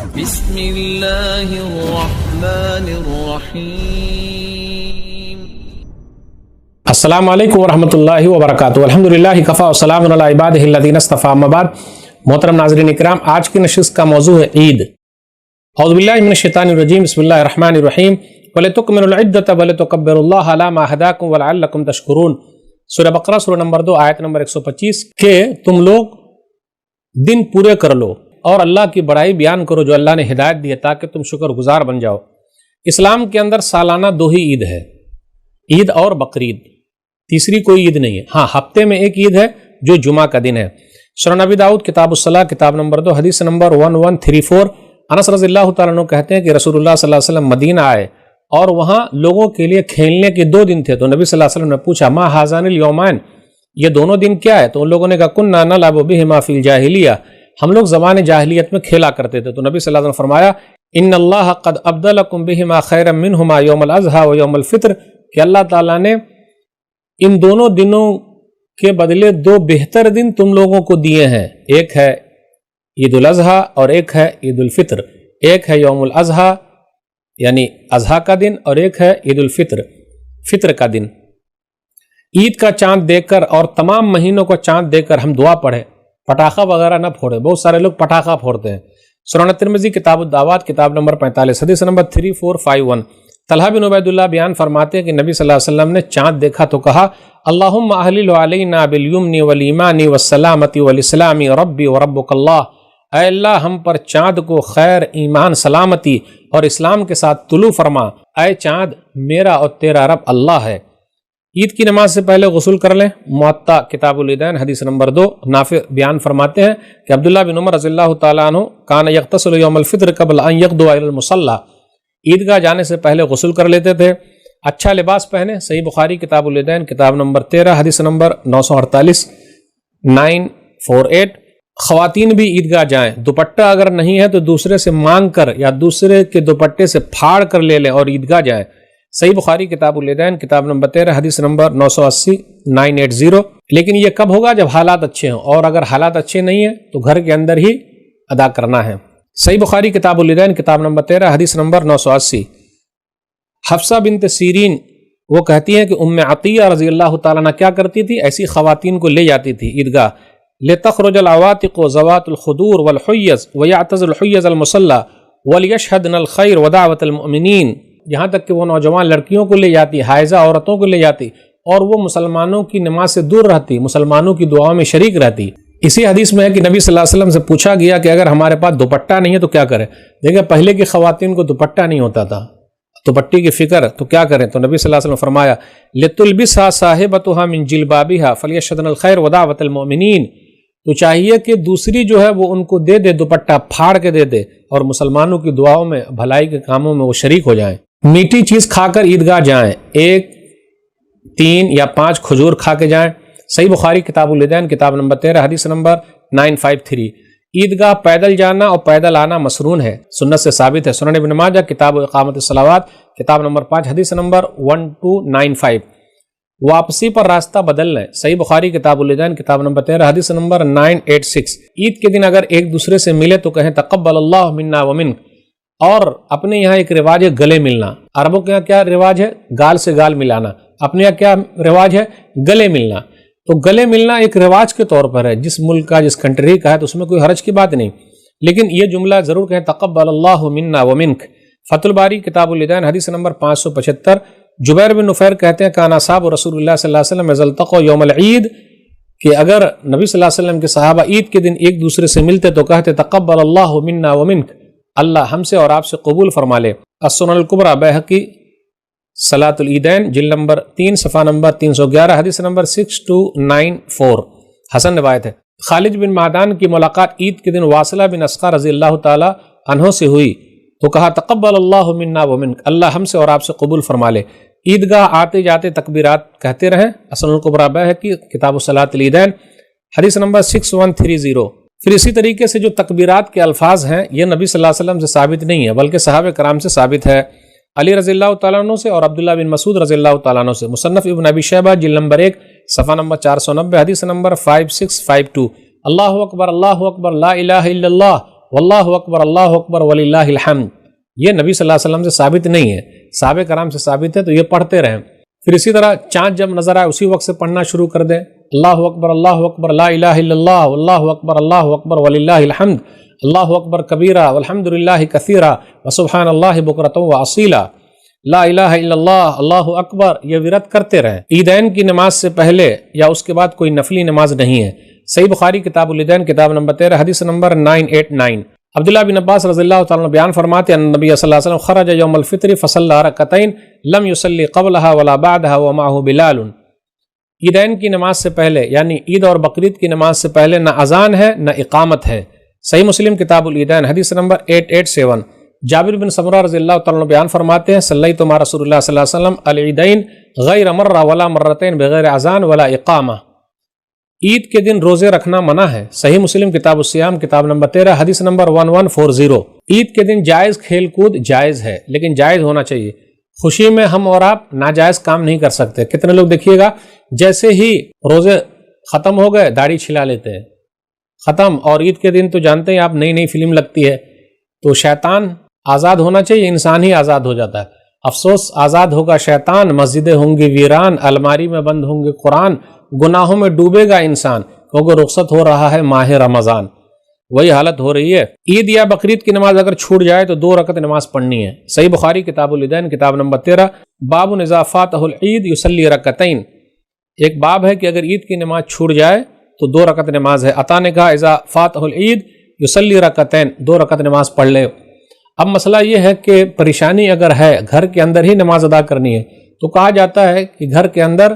بسم اللہ الرحمن الرحیم۔ السلام علیکم ورحمۃ اللہ وبرکاتہ۔ الحمدللہ کفا وسلام علی عبادہ الذین اصطفیٰ، اما بعد۔ محترم ناظرین اکرام، آج کی نشست کا موضوع ہے عید۔ اعوذ باللہ من الشیطان الرجیم، بسم اللہ الرحمن الرحیم۔ وَلِتُكْمِلُوا الْعِدَّةَ وَلِتُكَبِّرُوا اللَّهَ عَلَىٰ مَا هَدَاكُمْ وَلَعَلَّكُمْ تَشْكُرُونَ۔ سورہ بقرہ سورہ نمبر 2 آیت نمبر 125 کہ تم لوگ دن پورے کر لو اور اللہ کی بڑائی بیان کرو جو اللہ نے ہدایت دی ہے تاکہ تم شکر گزار بن جاؤ۔ اسلام کے اندر سالانہ 2 ہی عید ہے، عید اور بقرعید، تیسری کوئی عید نہیں ہے۔ ہاں، ہفتے میں ایک عید ہے جو جمعہ کا دن ہے۔ سنن نبی داؤد کتاب الصلاۃ کتاب نمبر 2 حدیث نمبر 1134، انس رضی اللہ تعالیٰ عنہ کہتے ہیں کہ رسول اللہ صلی اللہ علیہ وسلم مدینہ آئے اور وہاں لوگوں کے لیے کھیلنے کے 2 دن تھے، تو نبی صلی اللہ علیہ وسلم نے پوچھا ما ھذان الیومین، یہ دونوں دن کیا ہے؟ تو ان لوگوں نے کہا کنا نلعب بہما فی الجاہلیہ، ہم لوگ زمان جاہلیت میں کھیلا کرتے تھے۔ تو نبی صلی اللہ علیہ وسلم نے فرمایا ان اللہ قد ابدلکم بہما خیرا منہما یوم الاضحیٰ و یوم الفطر، کہ اللہ تعالیٰ نے ان دونوں دنوں کے بدلے 2 بہتر دن تم لوگوں کو دیے ہیں، ایک ہے عید الاضحیٰ اور ایک ہے عید الفطر، ایک ہے یوم الاضحیٰ یعنی اضحیٰ کا دن اور ایک ہے عید الفطر فطر کا دن۔ عید کا چاند دیکھ کر اور تمام مہینوں کا چاند دیکھ کر ہم دعا پڑھیں، پٹاخہ وغیرہ نہ پھوڑیں۔ بہت سارے لوگ پٹاخہ پھوڑتے ہیں۔ سنن ترمذی کتاب الدعوات کتاب نمبر 45 حدیث نمبر 3451، طلحہ بن عبید اللہ بیان فرماتے ہیں کہ نبی صلی اللہ علیہ وسلم نے چاند دیکھا تو کہا اللہم اہلل علینا بالیمن والایمان والسلامۃ والاسلام ربی وربک اللہ، اے اللہ ہم پر چاند کو خیر، ایمان، سلامتی اور اسلام کے ساتھ طلوع فرما، اے چاند میرا اور تیرا رب اللہ ہے۔ عید کی نماز سے پہلے غسل کر لیں۔ معطا کتاب العیدین حدیث نمبر 2، نافع بیان فرماتے ہیں کہ عبداللہ بن عمر رضی اللہ تعالیٰ عنہ کان یغتسل یوم الفطر قبل ان یغدو الی المصلی، عیدگاہ جانے سے پہلے غسل کر لیتے تھے۔ اچھا لباس پہنے، صحیح بخاری کتاب العیدین کتاب نمبر 13 حدیث نمبر 948 948۔ خواتین بھی عیدگاہ جائیں، دوپٹہ اگر نہیں ہے تو دوسرے سے مانگ کر یا دوسرے کے دوپٹے سے پھاڑ کر لے لیں اور عیدگاہ جائیں۔ صحیح بخاری کتاب العیدین کتاب نمبر 13 حدیث نمبر 980 980۔ لیکن یہ کب ہوگا؟ جب حالات اچھے ہوں، اور اگر حالات اچھے نہیں ہیں تو گھر کے اندر ہی ادا کرنا ہے۔ صحیح بخاری کتاب العیدین کتاب نمبر 13 حدیث نمبر 980۔ حفصہ بنت سیرین وہ کہتی ہیں کہ ام عطیہ رضی اللہ تعالیٰ عنہ کیا کرتی تھی؟ ایسی خواتین کو لے جاتی تھی عیدگاہ۔ لتخرج العواتق ذوات الخدور والحیض ویعتزل الحیض المصلی ولیشهدن الخیر ودعوت المؤمنین، یہاں تک کہ وہ نوجوان لڑکیوں کو لے جاتی، حائضہ عورتوں کو لے جاتی اور وہ مسلمانوں کی نماز سے دور رہتی، مسلمانوں کی دعاؤں میں شریک رہتی۔ اسی حدیث میں ہے کہ نبی صلی اللہ علیہ وسلم سے پوچھا گیا کہ اگر ہمارے پاس دوپٹہ نہیں ہے تو کیا کریں؟ دیکھیں پہلے کی خواتین کو دوپٹہ نہیں ہوتا تھا، دوپٹے کی فکر، تو کیا کریں؟ تو نبی صلی اللہ علیہ وسلم فرمایا لتلبسها صاحبتها من جلبابها فلیشهدن الخیر ودعوت المؤمنین، تو چاہیے کہ دوسری جو ہے وہ ان کو دے دے، دوپٹہ پھاڑ کے دے دے اور مسلمانوں کی دعاؤں میں، بھلائی کے کاموں میں وہ شریک ہو جائیں۔ میٹھی چیز کھا کر عیدگاہ جائیں، 1 3 یا 5 کھجور کھا کے جائیں۔ صحیح بخاری کتاب العیدین کتاب نمبر 13 حدیث نمبر 953۔ عیدگاہ پیدل جانا اور پیدل آنا مسنون ہے، سنت سے ثابت ہے۔ سنن ابن ماجہ کتاب اقامت الصلوات کتاب نمبر 5 حدیث نمبر 1295۔ واپسی پر راستہ بدل لیں، صحیح بخاری کتاب العیدین کتاب نمبر 13 حدیث نمبر 986۔ عید کے دن اگر ایک دوسرے سے ملے تو کہیں تقبل اللہ منا ومنک، اور اپنے یہاں ایک رواج ہے گلے ملنا۔ عربوں کے یہاں کیا رواج ہے؟ گال سے گال ملانا۔ اپنے یہاں کیا رواج ہے؟ گلے ملنا۔ تو گلے ملنا ایک رواج کے طور پر ہے، جس ملک کا، جس کنٹری کا ہے تو اس میں کوئی حرج کی بات نہیں، لیکن یہ جملہ ضرور کہیں تقبل اللہ منا ومنک۔ فتح الباری کتاب العیدین حدیث نمبر 575۔ جبیر بن نفیر کہتے ہیں کانا صحاب رسول اللہ صلی اللہ علیہ وسلم اذا التقوا یوم العید، کہ اگر نبی صلی اللہ علیہ وسلم کے صحابہ عید کے دن ایک دوسرے سے ملتے تو کہتے تقبل اللہ منا ومنک، اللہ ہم سے اور آپ سے قبول فرما لے۔ السنن الکبریٰ بیہقی صلاۃ العیدین جلد نمبر 3 صفحہ نمبر 311 حدیث نمبر 6294، حسن روایت ہے۔ خالد بن معدان کی ملاقات عید کے دن واصلہ بن اسقر رضی اللہ تعالی عنہ سے ہوئی تو کہا تقبل اللہ منا ومنک، اللہ ہم سے اور آپ سے قبول فرما لے۔ عیدگاہ آتے جاتے تکبیرات کہتے رہیں، السنن الکبریٰ بیہقی کتاب صلاۃ العیدین حدیث نمبر 6130۔ پھر اسی طریقے سے جو تکبیرات کے الفاظ ہیں یہ نبی صلی اللہ علیہ وسلم سے ثابت نہیں ہے بلکہ صحابہ کرام سے ثابت ہے، علی رضی اللہ تعالیٰ عنہ سے اور عبداللہ بن مسعود رضی اللہ تعالیٰ عنہ سے۔ مصنف ابن ابی شیبہ جلد نمبر 1 صفحہ نمبر 490 حدیث نمبر 5652۔ اللہ اکبر لا الہ الا اللہ واللہ اکبر وللہ الحمد، یہ نبی صلی اللہ علیہ وسلم سے ثابت نہیں ہے، صحابہ کرام سے ثابت ہے، تو یہ پڑھتے رہیں۔ پھر اسی طرح چاند جب نظر آئے اسی وقت سے پڑھنا شروع کر دیں، اللہ اکبر لا الہ الا اللہ، اللہ اکبر وللہ الحمد، اللہ اکبر کبیرہ والحمد للہ کثیرہ وسبحان اللہ بکرۃ واصیلا، لا الہ الا اللہ، اللہ اکبر، یہ ورد کرتے رہیں۔ عیدین کی نماز سے پہلے یا اس کے بعد کوئی نفلی نماز نہیں ہے۔ صحیح بخاری کتاب العیدین کتاب نمبر 13 حدیث نمبر 989۔ عبداللہ بن عباس رضی اللہ تعالیٰ عنہ بیان فرماتے ہیں ان نبی صلی اللہ علیہ وسلم خرج یوم الفطر فصلی رکعتین لم یصلی قبلها ولا بعدها ومعه بلال۔ عیدین کی نماز سے پہلے یعنی عید اور بقرعید کی نماز سے پہلے نہ اذان ہے نہ اقامت ہے۔ صحیح مسلم کتاب العیدین حدیث نمبر 887۔ جابر بن سمرہ رضی اللہ تعالیٰ عنہ بیان فرماتے ہیں صلیت مع رسول اللہ صلی اللہ علیہ وسلم العیدین غیر مرہ ولا مرتین بغیر اذان ولا اقامہ۔ عید کے دن روزے رکھنا منع ہے۔ صحیح مسلم کتاب الصیام کتاب نمبر 13 حدیث نمبر 1140۔ عید کے دن جائز کھیل کود جائز ہے، لیکن جائز ہونا چاہیے۔ خوشی میں ہم اور آپ ناجائز کام نہیں کر سکتے۔ کتنے لوگ دیکھیے گا جیسے ہی روزے ختم ہو گئے داڑھی چھلا لیتے ہیں، ختم، اور عید کے دن تو جانتے ہیں آپ نئی نئی فلم لگتی ہے، تو شیطان آزاد ہونا چاہیے، انسان ہی آزاد ہو جاتا ہے۔ افسوس آزاد ہوگا شیطان، مسجدیں ہوں گی ویران، الماری میں بند ہوں گے قرآن، گناہوں میں ڈوبے گا انسان، کیونکہ رخصت ہو رہا ہے ماہ رمضان، وہی حالت ہو رہی ہے۔ عید یا بقرعید کی نماز اگر چھوٹ جائے تو 2 رکعت نماز پڑھنی ہے۔ صحیح بخاری کتاب العیدین کتاب نمبر 13 باب اذا فاتہ العید یصلی رکعتین۔ ایک باب ہے کہ اگر عید کی نماز چھوٹ جائے تو 2 رکعت نماز ہے۔ عطا نے کہا اذا فاتہ العید یصلی رکعتین، 2 رکعت نماز پڑھ لے۔ اب مسئلہ یہ ہے کہ پریشانی اگر ہے گھر کے اندر ہی نماز ادا کرنی ہے تو کہا جاتا ہے کہ گھر کے اندر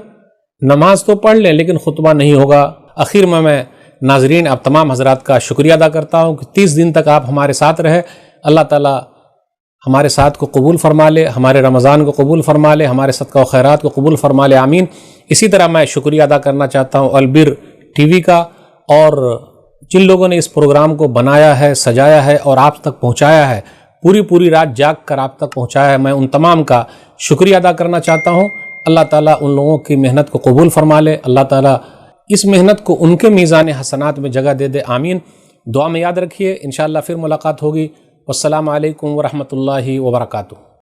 نماز تو پڑھ لیں لیکن خطبہ نہیں ہوگا۔ آخر میں ناظرین آپ تمام حضرات کا شکریہ ادا کرتا ہوں کہ 30 دن تک آپ ہمارے ساتھ رہے۔ اللہ تعالیٰ ہمارے ساتھ کو قبول فرما لے، ہمارے رمضان کو قبول فرما لے، ہمارے صدقہ و خیرات کو قبول فرما لے، آمین۔ اسی طرح میں شکریہ ادا کرنا چاہتا ہوں البر ٹی وی کا، اور جن لوگوں نے اس پروگرام کو بنایا ہے، سجایا ہے اور آپ تک پہنچایا ہے، پوری رات جاگ کر آپ تک پہنچایا ہے، میں ان تمام کا شکریہ ادا کرنا چاہتا ہوں۔ اللہ تعالیٰ ان لوگوں کی محنت کو قبول فرما لے، اللہ تعالیٰ اس محنت کو ان کے میزان حسنات میں جگہ دے دے، آمین۔ دعا میں یاد رکھیے، انشاءاللہ پھر ملاقات ہوگی۔ والسلام علیکم ورحمۃ اللہ وبرکاتہ۔